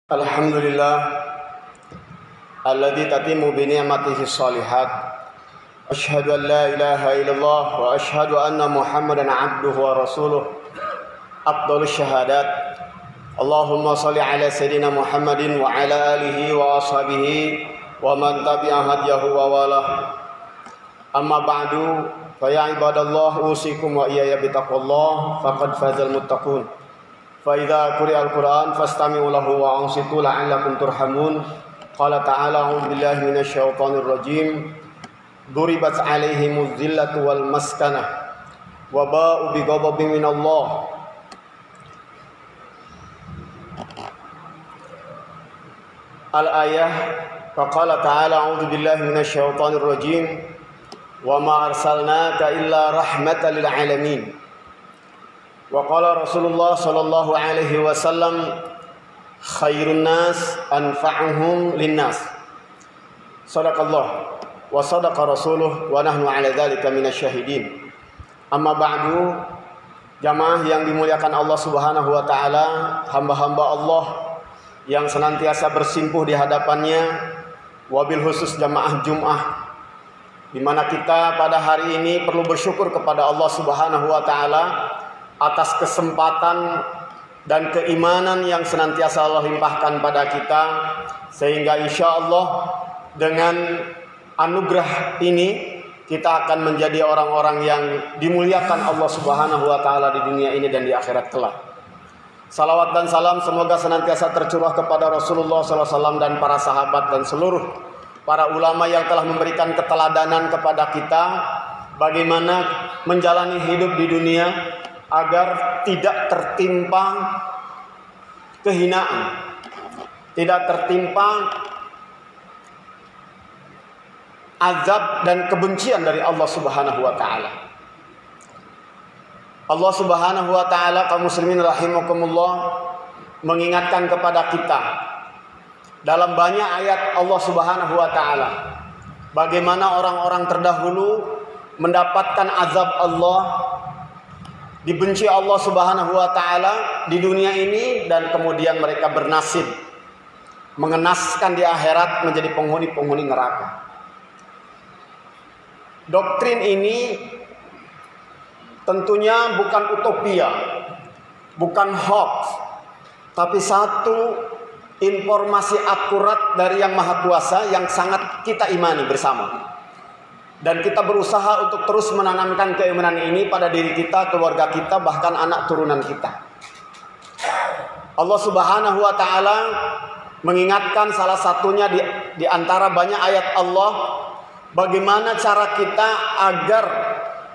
Alhamdulillah alladzi tatimu bi ni'matihi shalihat. Asyhadu an la ilaha illallah wa asyhadu anna Muhammadan abduhu wa rasuluh. Afdhalus syahadat. Allahumma shalli ala sayidina Muhammadin wa ala alihi wa ashabihi wa man tabi'a hadiyahu wa walah. Amma ba'du, fa ya ibadallah usikum wa iyaya bitaqwallah faqad fazal muttaqun. فإذا قرئ القرآن فاستمعوا له وأنصتوا لعلكم ترحمون. قال تعالى أعوذ بالله من الشيطان الرجيم ضربت عليهم الذلة والمسكنة وباءوا بغضب من الله. الآية فقال تعالى أعوذ بالله من الشيطان الرجيم وما أرسلناك إلا رحمة للعالمين. Wa qala Rasulullah sallallahu alaihi wasallam khairun nas anfa'uhum linnas. Shadaqallah wa sadaqa rasuluh wa nahnu ala dzalika minasyahidin. Amma ba'du, jamaah yang dimuliakan Allah Subhanahu wa taala, hamba-hamba Allah yang senantiasa bersimpuh di hadapannya, wabil khusus jamaah Jumat, di mana kita pada hari ini perlu bersyukur kepada Allah Subhanahu wa taala atas kesempatan dan keimanan yang senantiasa Allah limpahkan pada kita, sehingga insya Allah dengan anugerah ini kita akan menjadi orang-orang yang dimuliakan Allah Subhanahu wa taala di dunia ini dan di akhirat kelak. Salawat dan salam semoga senantiasa tercurah kepada Rasulullah SAW dan para sahabat dan seluruh para ulama yang telah memberikan keteladanan kepada kita bagaimana menjalani hidup di dunia agar tidak tertimpa kehinaan, tidak tertimpa azab dan kebencian dari Allah Subhanahu wa taala. Allah Subhanahu wa taala, kaum muslimin rahimakumullah, mengingatkan kepada kita dalam banyak ayat Allah Subhanahu wa taala bagaimana orang-orang terdahulu mendapatkan azab Allah, dibenci Allah Subhanahu wa taala di dunia ini, dan kemudian mereka bernasib mengenaskan di akhirat menjadi penghuni-penghuni neraka. Doktrin ini tentunya bukan utopia, bukan hoax, tapi satu informasi akurat dari Yang Maha Kuasa yang sangat kita imani bersama. Dan kita berusaha untuk terus menanamkan keimanan ini pada diri kita, keluarga kita, bahkan anak turunan kita. Allah Subhanahu wa taala mengingatkan salah satunya di antara banyak ayat Allah, bagaimana cara kita agar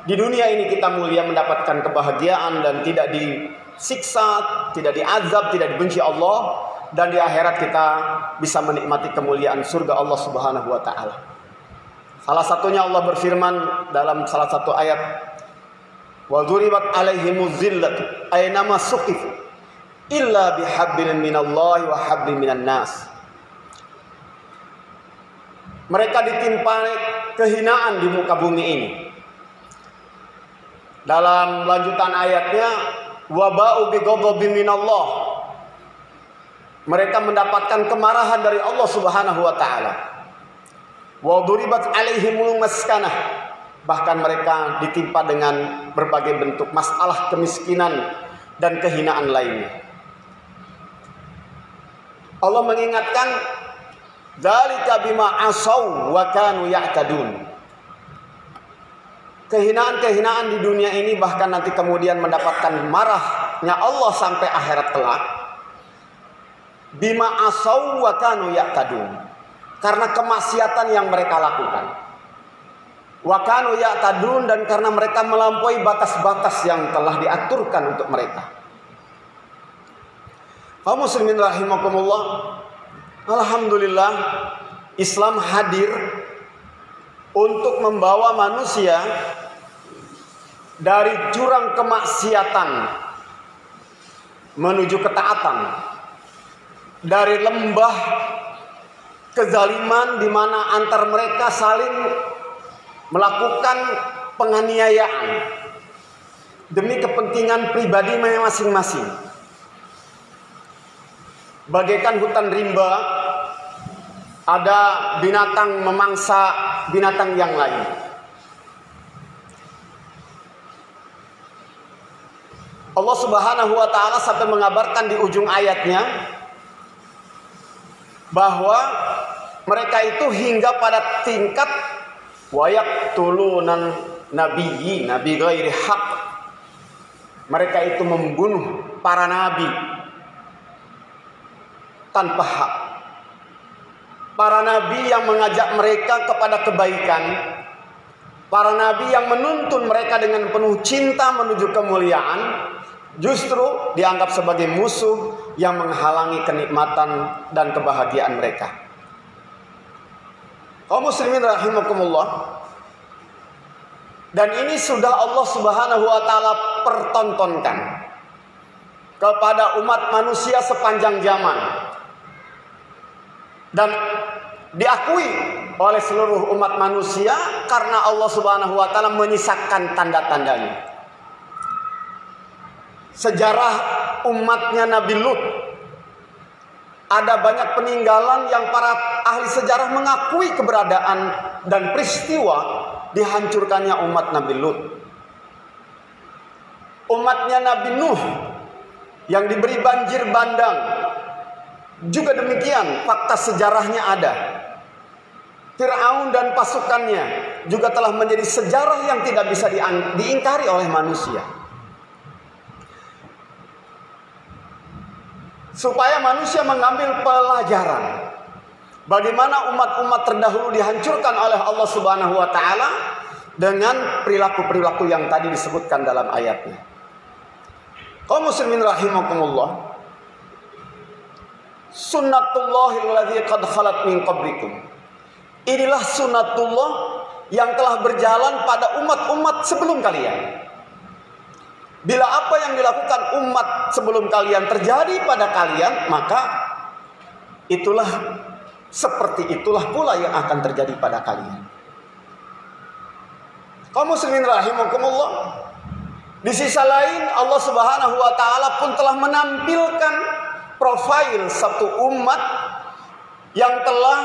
di dunia ini kita mulia, mendapatkan kebahagiaan dan tidak disiksa, tidak diazab, tidak dibenci Allah, dan di akhirat kita bisa menikmati kemuliaan surga Allah Subhanahu wa taala. Salah satunya Allah berfirman dalam salah satu ayat, wa dzuribat alaihimuz zillatu aynama suqifu illa bihablin minallahi wa hablin minan nas. Mereka ditimpa kehinaan di muka bumi ini. Dalam lanjutan ayatnya, wa ba'u bighadabin minallah. Mereka mendapatkan kemarahan dari Allah Subhanahu wa taala. Wa duribat alaihimul maskanah, bahkan mereka ditimpa dengan berbagai bentuk masalah kemiskinan dan kehinaan lainnya. Allah mengingatkan, dzalika bima asaw wa kanu ya'tadun. Kehinaan-kehinaan di dunia ini bahkan nanti kemudian mendapatkan marahnya Allah sampai akhirat kelak. Bima asaw wa kanu ya'tadun, karena kemaksiatan yang mereka lakukan. Wa kanu ya'tadun, dan karena mereka melampaui batas-batas yang telah diaturkan untuk mereka. Kaum muslimin rahimakumullah, alhamdulillah Islam hadir untuk membawa manusia dari jurang kemaksiatan menuju ketaatan, dari lembah kezaliman di mana antar mereka saling melakukan penganiayaan demi kepentingan pribadi masing-masing. bagaikan hutan rimba, ada binatang memangsa binatang yang lain. Allah Subhanahu wa taala sampai mengabarkan di ujung ayatnya bahwa mereka itu hingga pada tingkat wayaqtulunan nabiyyi nabi ghairi haq. Mereka itu membunuh para nabi tanpa hak. Para nabi yang mengajak mereka kepada kebaikan, para nabi yang menuntun mereka dengan penuh cinta menuju kemuliaan, justru dianggap sebagai musuh yang menghalangi kenikmatan dan kebahagiaan mereka. Kaum muslimin rahimakumullah. Dan ini sudah Allah Subhanahu wa taala pertontonkan kepada umat manusia sepanjang zaman. Dan diakui oleh seluruh umat manusia karena Allah Subhanahu wa taala menyisakan tanda-tandanya. Sejarah umatnya Nabi Lut, ada banyak peninggalan yang para ahli sejarah mengakui keberadaan dan peristiwa dihancurkannya umat Nabi Lut. Umatnya Nabi Nuh yang diberi banjir bandang, juga demikian fakta sejarahnya ada. Fir'aun dan pasukannya juga telah menjadi sejarah yang tidak bisa diingkari oleh manusia. Supaya manusia mengambil pelajaran bagaimana umat-umat terdahulu dihancurkan oleh Allah Subhanahu wa taala dengan perilaku-perilaku yang tadi disebutkan dalam ayatnya. Kaum muslimin rahimakumullah. Sunnatullahil ladzi qad khalat min qablikum. Inilah sunnatullah yang telah berjalan pada umat-umat sebelum kalian. Bila apa yang dilakukan umat sebelum kalian terjadi pada kalian, maka seperti itulah pula yang akan terjadi pada kalian. Kaum muslimin rahimakumullah. Di sisi lain Allah Subhanahu wa taala pun telah menampilkan profil satu umat yang telah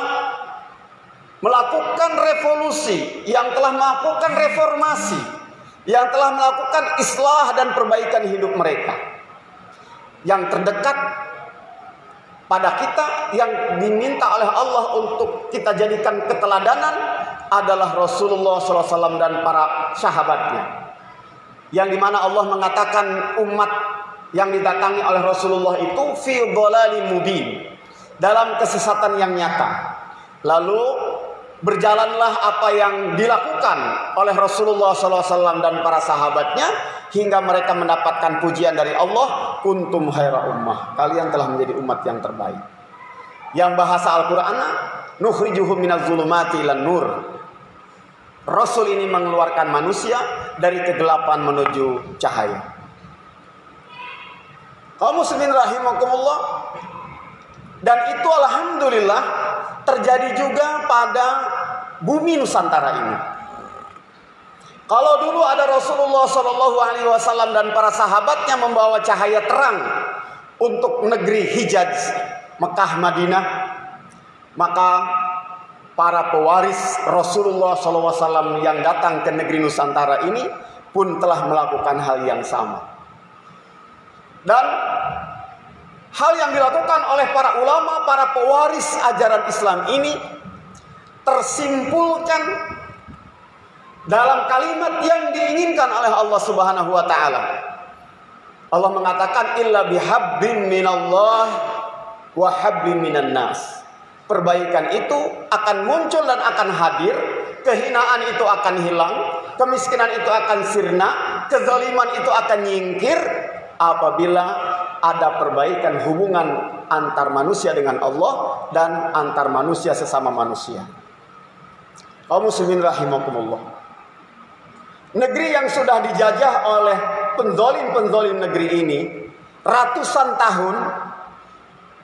melakukan revolusi, yang telah melakukan reformasi, yang telah melakukan islah dan perbaikan hidup mereka. Yang terdekat pada kita, yang diminta oleh Allah untuk kita jadikan keteladanan adalah Rasulullah SAW dan para sahabatnya. Yang dimana Allah mengatakan umat yang didatangi oleh Rasulullah itu fi dhalalim mubin, dalam kesesatan yang nyata. Lalu berjalanlah apa yang dilakukan oleh Rasulullah SAW dan para sahabatnya hingga mereka mendapatkan pujian dari Allah, kuntum khaira ummah, kalian telah menjadi umat yang terbaik. Yang bahasa Al-Qur'an, nukhrijuhum minaz zulumati ilan nur. Rasul ini mengeluarkan manusia dari kegelapan menuju cahaya. Kaum muslimin rahimakumullah. Dan itu alhamdulillah terjadi juga pada bumi Nusantara ini. Kalau dulu ada Rasulullah SAW dan para sahabatnya membawa cahaya terang untuk negeri Hijaz, Mekah, Madinah, maka para pewaris Rasulullah SAW yang datang ke negeri Nusantara ini pun telah melakukan hal yang sama. Dan hal yang dilakukan oleh para ulama, para pewaris ajaran Islam ini tersimpulkan dalam kalimat yang diinginkan oleh Allah Subhanahu wa taala. Allah mengatakan illa bihabbin minallah wa hablin minan nas. Perbaikan itu akan muncul dan akan hadir, kehinaan itu akan hilang, kemiskinan itu akan sirna, kezaliman itu akan nyingkir apabila ada perbaikan hubungan antar manusia dengan Allah dan antar manusia sesama manusia. Kaum muslimin rahimakumullah. Negeri yang sudah dijajah oleh penzalim-penzalim negeri ini ratusan tahun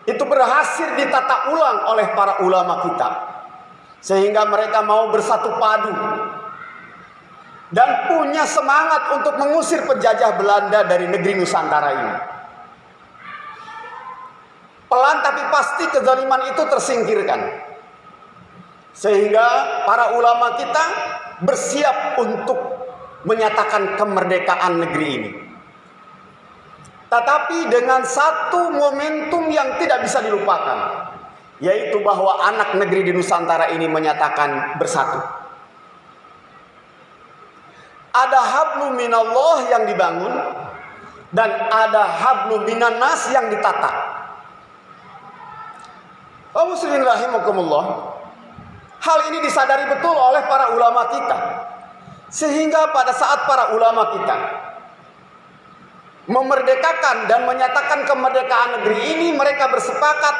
itu berhasil ditata ulang oleh para ulama kita, sehingga mereka mau bersatu padu dan punya semangat untuk mengusir penjajah Belanda dari negeri Nusantara ini. pelan tapi pasti kezaliman itu tersingkirkan. Sehingga para ulama kita bersiap untuk menyatakan kemerdekaan negeri ini. Tetapi dengan satu momentum yang tidak bisa dilupakan, yaitu bahwa anak negeri di Nusantara ini menyatakan bersatu. Ada hablum minallah yang dibangun dan ada hablum minannas yang ditata. Kaum muslimin rahimakumullah, hal ini disadari betul oleh para ulama kita. Sehingga pada saat para ulama kita memerdekakan dan menyatakan kemerdekaan negeri ini, mereka bersepakat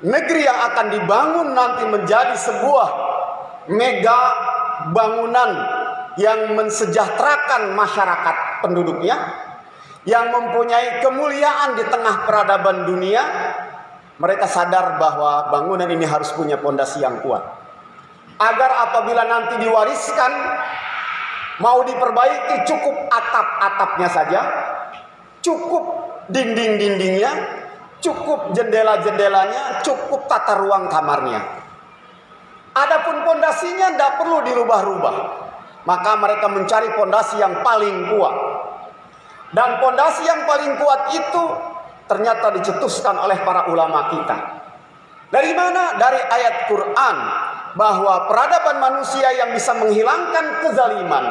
negeri yang akan dibangun nanti menjadi sebuah mega bangunan yang mensejahterakan masyarakat penduduknya, yang mempunyai kemuliaan di tengah peradaban dunia. Mereka sadar bahwa bangunan ini harus punya pondasi yang kuat, agar apabila nanti diwariskan, mau diperbaiki cukup atap-atapnya saja, cukup dinding-dindingnya, cukup jendela-jendelanya, cukup tata ruang kamarnya. Adapun pondasinya tidak perlu dirubah-rubah. Maka mereka mencari pondasi yang paling kuat. Dan pondasi yang paling kuat itu ternyata dicetuskan oleh para ulama kita. Dari mana? Dari ayat Quran, bahwa peradaban manusia yang bisa menghilangkan kezaliman,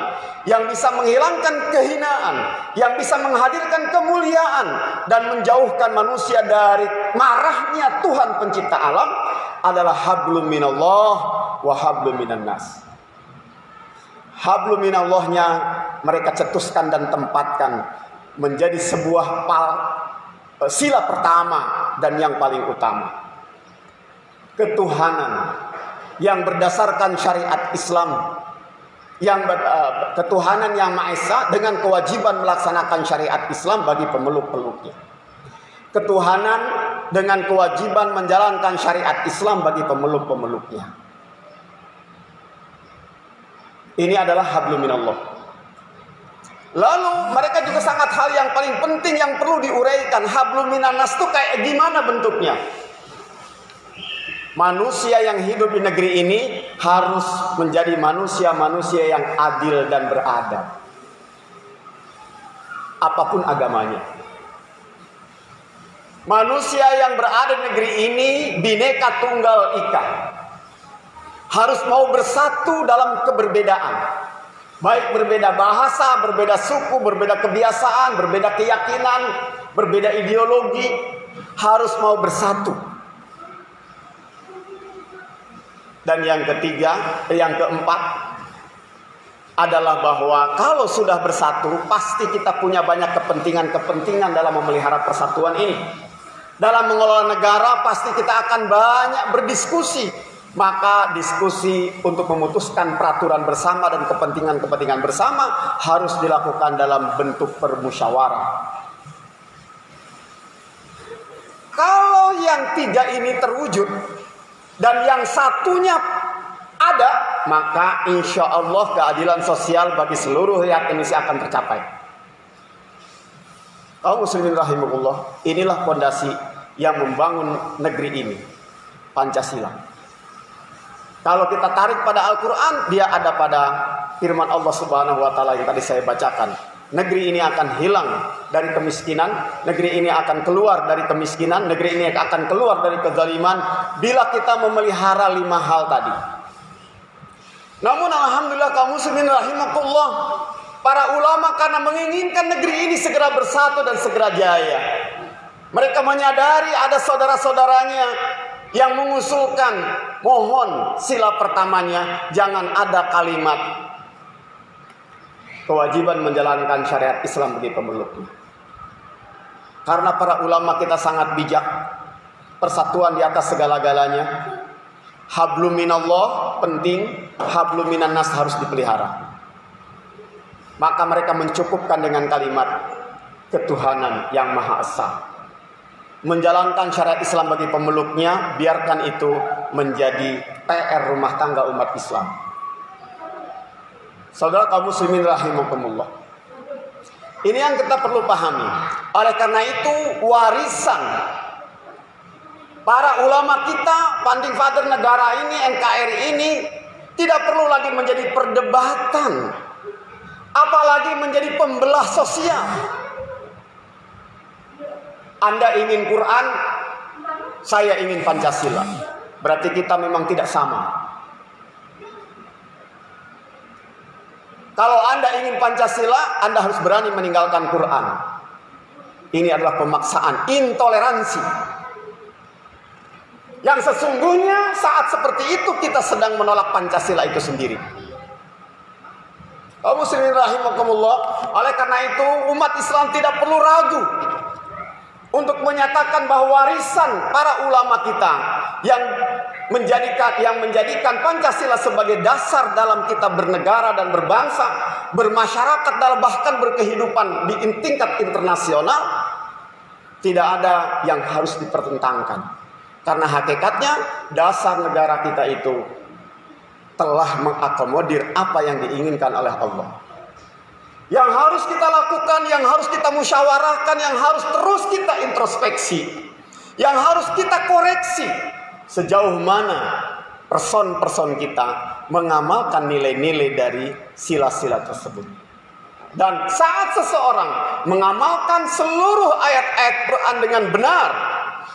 yang bisa menghilangkan kehinaan, yang bisa menghadirkan kemuliaan dan menjauhkan manusia dari marahnya Tuhan pencipta alam adalah hablum minallah wa hablum minannas. Hablum minallahnya mereka cetuskan dan tempatkan menjadi sebuah sila pertama dan yang paling utama. Ketuhanan yang berdasarkan syariat Islam, yang ketuhanan yang Maha Esa dengan kewajiban melaksanakan syariat Islam bagi pemeluk-peluknya. Ketuhanan dengan kewajiban menjalankan syariat Islam bagi pemeluk-pemeluknya. Ini adalah hablum minallah. Lalu mereka juga sangat hal yang paling penting yang perlu diuraikan. Hablum minannas itu kayak gimana bentuknya? Manusia yang hidup di negeri ini harus menjadi manusia-manusia yang adil dan beradab, apapun agamanya. Manusia yang berada di negeri ini bineka tunggal ika, harus mau bersatu dalam keberbedaan. Baik berbeda bahasa, berbeda suku, berbeda kebiasaan, berbeda keyakinan, berbeda ideologi, harus mau bersatu. Dan yang keempat adalah bahwa kalau sudah bersatu, pasti kita punya banyak kepentingan-kepentingan dalam memelihara persatuan ini. Dalam mengelola negara pasti kita akan banyak berdiskusi. Maka diskusi untuk memutuskan peraturan bersama dan kepentingan-kepentingan bersama harus dilakukan dalam bentuk permusyawarah. Kalau yang tiga ini terwujud dan yang satunya ada, maka insya Allah keadilan sosial bagi seluruh rakyat Indonesia akan tercapai. Kaum muslimin rahimakumullah, inilah fondasi yang membangun negeri ini, Pancasila. Kalau kita tarik pada Al-Quran, dia ada pada firman Allah Subhanahu wa Ta'ala yang tadi saya bacakan. Negeri ini akan hilang dari kemiskinan, negeri ini akan keluar dari kemiskinan, negeri ini akan keluar dari kezaliman bila kita memelihara 5 hal tadi. Namun alhamdulillah kaum muslimin rahimakumullah, para ulama karena menginginkan negeri ini segera bersatu dan segera jaya, mereka menyadari ada saudara-saudaranya yang mengusulkan, mohon sila pertamanya jangan ada kalimat kewajiban menjalankan syariat Islam bagi pemeluknya. Karena para ulama kita sangat bijak, persatuan di atas segala-galanya. Hablum minallah penting, hablum minannas harus dipelihara. Maka mereka mencukupkan dengan kalimat ketuhanan yang Maha Esa. Menjalankan syariat Islam bagi pemeluknya, biarkan itu menjadi PR rumah tangga umat Islam. Saudara kaum muslimin rahimakumullah, ini yang kita perlu pahami. Oleh karena itu warisan Para ulama kita, founding father negara ini, NKRI ini, tidak perlu lagi menjadi perdebatan, apalagi menjadi pembelah sosial. Anda ingin Quran, saya ingin Pancasila. Berarti kita memang tidak sama. Kalau Anda ingin Pancasila, Anda harus berani meninggalkan Quran. Ini adalah pemaksaan, intoleransi. Yang sesungguhnya saat seperti itu kita sedang menolak Pancasila itu sendiri. Kaum muslimin rahimakumullah, oleh karena itu umat Islam tidak perlu ragu untuk menyatakan bahwa warisan para ulama kita yang menjadikan Pancasila sebagai dasar dalam kita bernegara dan berbangsa, bermasyarakat, dalam bahkan berkehidupan di tingkat internasional, tidak ada yang harus dipertentangkan. Karena hakikatnya dasar negara kita itu telah mengakomodir apa yang diinginkan oleh Allah. Yang harus kita lakukan, yang harus kita musyawarahkan, yang harus terus kita introspeksi, yang harus kita koreksi, sejauh mana person-person kita mengamalkan nilai-nilai dari sila-sila tersebut. Dan saat seseorang mengamalkan seluruh ayat-ayat Quran dengan benar,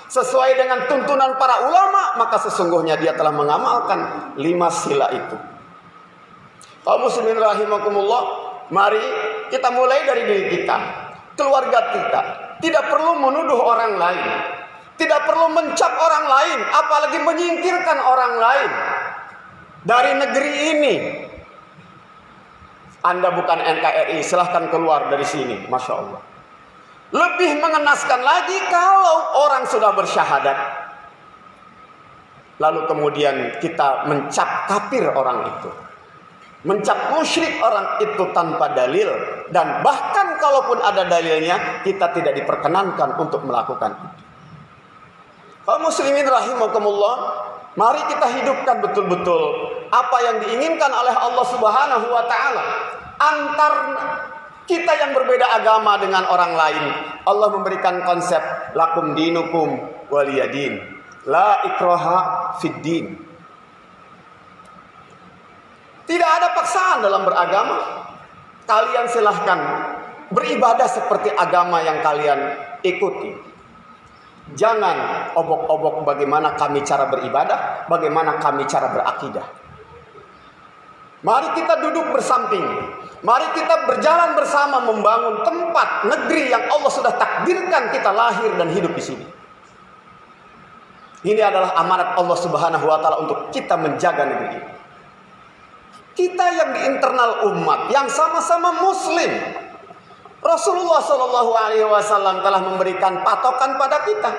sesuai dengan tuntunan para ulama, maka sesungguhnya dia telah mengamalkan 5 sila itu. Kaum muslimin rahimakumullah, mari kita mulai dari diri kita, keluarga kita. Tidak perlu menuduh orang lain, tidak perlu mencap orang lain, apalagi menyingkirkan orang lain dari negeri ini. Anda bukan NKRI, silahkan keluar dari sini. Masya Allah. Lebih mengenaskan lagi kalau orang sudah bersyahadat, lalu kemudian kita mencap kafir orang itu, mencap musyrik orang itu tanpa dalil, dan bahkan kalaupun ada dalilnya, kita tidak diperkenankan untuk melakukan itu. Kaum muslimin rahimakumullah, mari kita hidupkan betul-betul apa yang diinginkan oleh Allah Subhanahu wa taala. Antar kita yang berbeda agama dengan orang lain, Allah memberikan konsep lakum dinukum waliyadin, la ikraha fid din. Tidak ada paksaan dalam beragama. Kalian silahkan beribadah seperti agama yang kalian ikuti. Jangan obok-obok bagaimana kami cara beribadah, bagaimana kami cara berakidah. Mari kita duduk bersamping. Mari kita berjalan bersama membangun tempat negeri yang Allah sudah takdirkan kita lahir dan hidup di sini. Ini adalah amanat Allah Subhanahu wa taala untuk kita menjaga negeri ini. Kita yang di internal umat yang sama-sama muslim, Rasulullah Shallallahu alaihi wasallam telah memberikan patokan pada kita.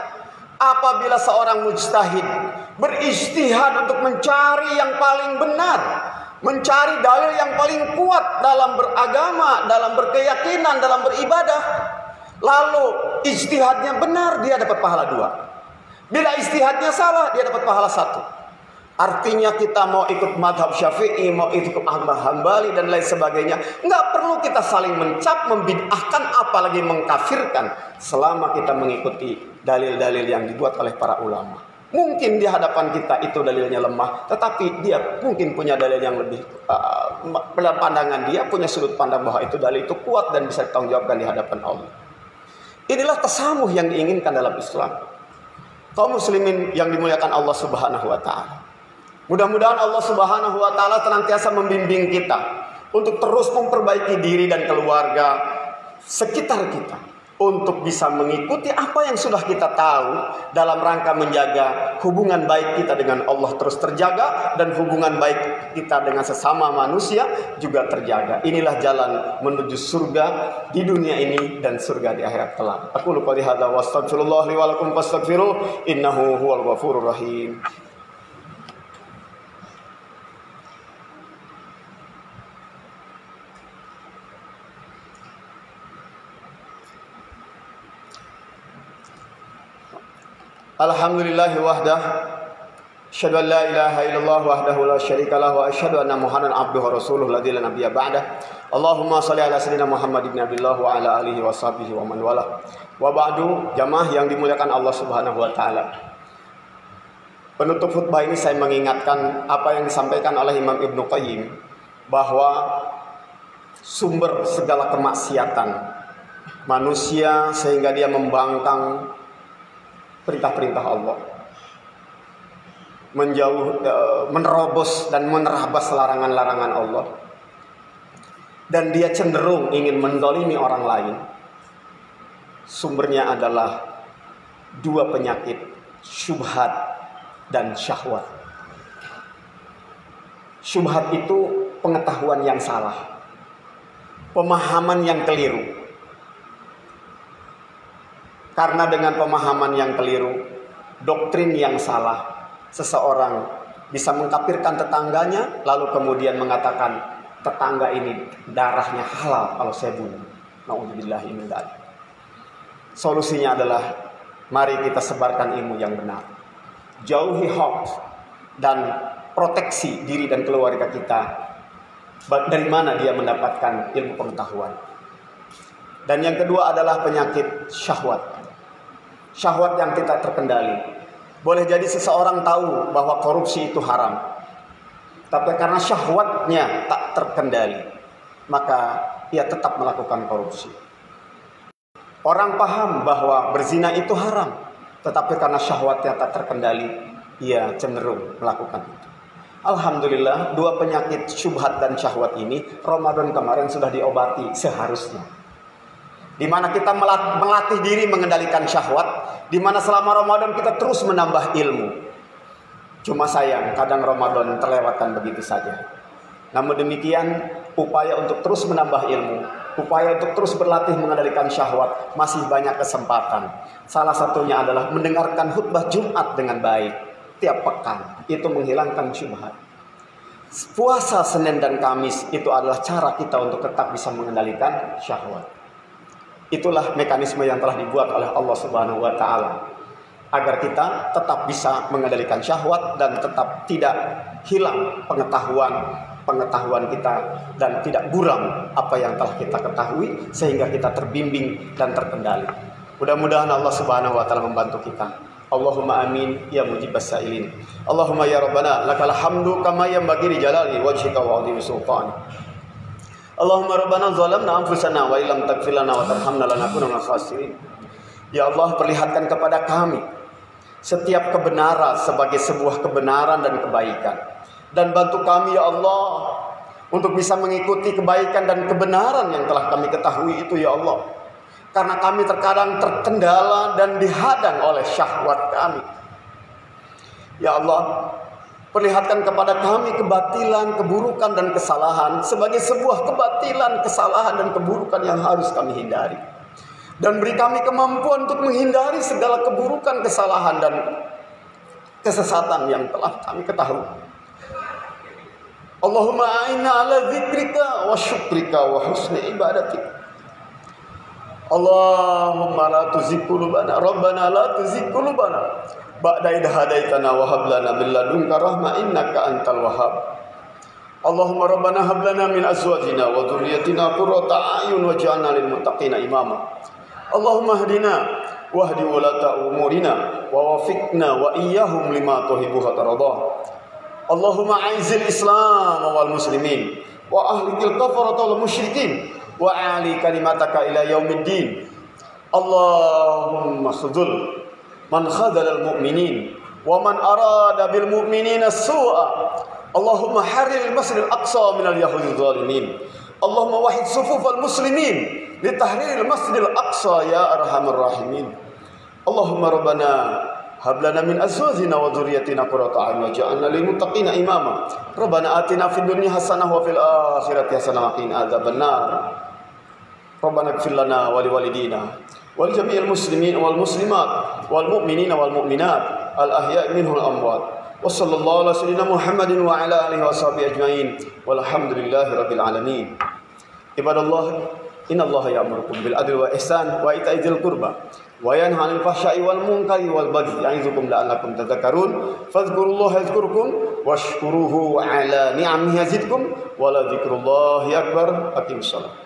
Apabila seorang mujtahid berijtihad untuk mencari yang paling benar, mencari dalil yang paling kuat dalam beragama, dalam berkeyakinan, dalam beribadah, lalu ijtihadnya benar, dia dapat pahala 2. Bila ijtihadnya salah, dia dapat pahala 1. Artinya kita mau ikut madhab Syafi'i, mau ikut Ahmad Hambali dan lain sebagainya, nggak perlu kita saling mencap, membid'ahkan, apalagi mengkafirkan, selama kita mengikuti dalil-dalil yang dibuat oleh para ulama. Mungkin di hadapan kita itu dalilnya lemah, tetapi dia mungkin punya dalil yang lebih pandangan dia punya sudut pandang bahwa itu dalil itu kuat dan bisa ditanggungjawabkan di hadapan Allah. Inilah tasamuh yang diinginkan dalam Islam. Kaum muslimin yang dimuliakan Allah Subhanahu wa taala. Mudah-mudahan Allah Subhanahu wa taala senantiasa membimbing kita untuk terus memperbaiki diri dan keluarga sekitar kita, untuk bisa mengikuti apa yang sudah kita tahu dalam rangka menjaga hubungan baik kita dengan Allah terus terjaga, dan hubungan baik kita dengan sesama manusia juga terjaga. Inilah jalan menuju surga di dunia ini dan surga di akhirat kelak. Aku lupa hadza wa astaghfirullah li wa lakum fastaghfiruh innahu huwal ghafurur rahim. Alhamdulillahi wahdah, asyhadu an la ilaha illallah wahdahu la syarika lahu wa asyhadu anna Muhammadan abduhu wa rasuluhu la nabiyya ba'dah. Allahumma shalli ala sayyidina Muhammad ibn Abdullah wa ala alihi wa sahbihi wa man wala. Wa ba'du, jamaah yang dimuliakan Allah Subhanahu wa taala. Penutup khutbah ini saya mengingatkan apa yang disampaikan oleh Imam Ibnu Qayyim, bahwa sumber segala kemaksiatan manusia sehingga dia membangkang perintah-perintah Allah, menerobos dan menerabas larangan-larangan Allah, dan dia cenderung ingin menzalimi orang lain. Sumbernya adalah dua penyakit, syubhat dan syahwat. Syubhat itu pengetahuan yang salah, pemahaman yang keliru. Karena dengan pemahaman yang keliru, doktrin yang salah, seseorang bisa mengkafirkan tetangganya, lalu kemudian mengatakan tetangga ini darahnya halal kalau saya bunuh. Na'udzubillahi min dzalik. Solusinya adalah mari kita sebarkan ilmu yang benar. Jauhi hoax dan proteksi diri dan keluarga kita. Dari mana dia mendapatkan ilmu pengetahuan? Dan yang kedua adalah penyakit syahwat. Syahwat yang tidak terkendali. Boleh jadi seseorang tahu bahwa korupsi itu haram, tapi karena syahwatnya tak terkendali, maka ia tetap melakukan korupsi. Orang paham bahwa berzina itu haram, tetapi karena syahwatnya tak terkendali, ia cenderung melakukan itu. Alhamdulillah, dua penyakit syubhat dan syahwat ini Ramadan kemarin sudah diobati seharusnya. Di mana kita melatih diri mengendalikan syahwat, di mana selama Ramadan kita terus menambah ilmu. Cuma sayang, kadang Ramadan terlewatkan begitu saja. Namun demikian, upaya untuk terus menambah ilmu, upaya untuk terus berlatih mengendalikan syahwat, masih banyak kesempatan. Salah satunya adalah mendengarkan khutbah Jumat dengan baik tiap pekan. Itu menghilangkan syubhat. Puasa Senin dan Kamis itu adalah cara kita untuk tetap bisa mengendalikan syahwat. Itulah mekanisme yang telah dibuat oleh Allah Subhanahu wa taala agar kita tetap bisa mengendalikan syahwat dan tetap tidak hilang pengetahuan kita dan tidak buram apa yang telah kita ketahui sehingga kita terbimbing dan terkendali. Mudah-mudahan Allah Subhanahu wa taala membantu kita. Allahumma amin ya mujibas sa'ilin. Allahumma ya rabbana lakal hamdu kama yanbaghi li jalali wajhika wa 'azimi sultani. Allahumma rabbana zalamna anfusana wa illam taghfir lana wa tarhamna lanakunanna khasirin. Ya Allah, perlihatkan kepada kami setiap kebenaran sebagai sebuah kebenaran dan kebaikan, dan bantu kami ya Allah untuk bisa mengikuti kebaikan dan kebenaran yang telah kami ketahui itu ya Allah. Karena kami terkadang terkendala dan dihadang oleh syahwat kami. Ya Allah, perlihatkan kepada kami kebatilan, keburukan dan kesalahan sebagai sebuah kebatilan, kesalahan dan keburukan yang harus kami hindari. Dan beri kami kemampuan untuk menghindari segala keburukan, kesalahan dan kesesatan yang telah kami ketahui. Allahumma a'inna ala dzikrika wa syukrika wa husni ibadatik. Allahumma la tuzigh qulubana rabbana la tuzigh qulubana ba'da idh hadaitana wa hab lana min ladunka rahmah innaka antal wahhab. Allahumma rabbana hab lana min azwajina wa dhurriyyatina qurrata a'yun waj'alna lil muttaqina imama. Allahumma hdina wahdi wulata umurina wa wafiqna wa iyyahum lima tuhibbu wa tardah. Allahumma a'izzil Islam wal muslimin wa ahlikil kafarata wal musyrikin wa ali kalimataka ila yaumiddin. Allahumma khudhul man khadala al mu'minin wa man arada bil mu'minina su'a. Allahumma harril masjid al aqsa min al yahudi zalimin. Allahumma wahid sufuf al muslimin li tahrir al masjid al aqsa ya arhamar rahimin. Allahumma rabbana hab lana min azwajina wa dhurriyyatina qurrata a'yun waj'alna lil muttaqina imama. Rabbana atina fid dunya hasanah wa fil akhirati hasanah wa qina adzabannar. Rabbana ighfir lana wa liwalidina wal jami'il muslimin wal muslimat wal mu'minina wal mu'minat al ahya'i minhum al amwat. Wa sallallahu ala sayyidina Muhammadin wa ala alihi wa sahbihi ajma'in walhamdulillahi rabbil alamin. Ibadallah, innallaha ya'murukum bil adli wa ihsan wa ita'i dzil qurba wa yanha 'anil fahsya'i wal munkari wal baghi ya'izukum la'allakum tadhakkarun. Fadhkurullaha yadhkurkum washkuruhu 'ala ni'amihi yazidkum wa la dzikrullahi akbar. Aqimissalam.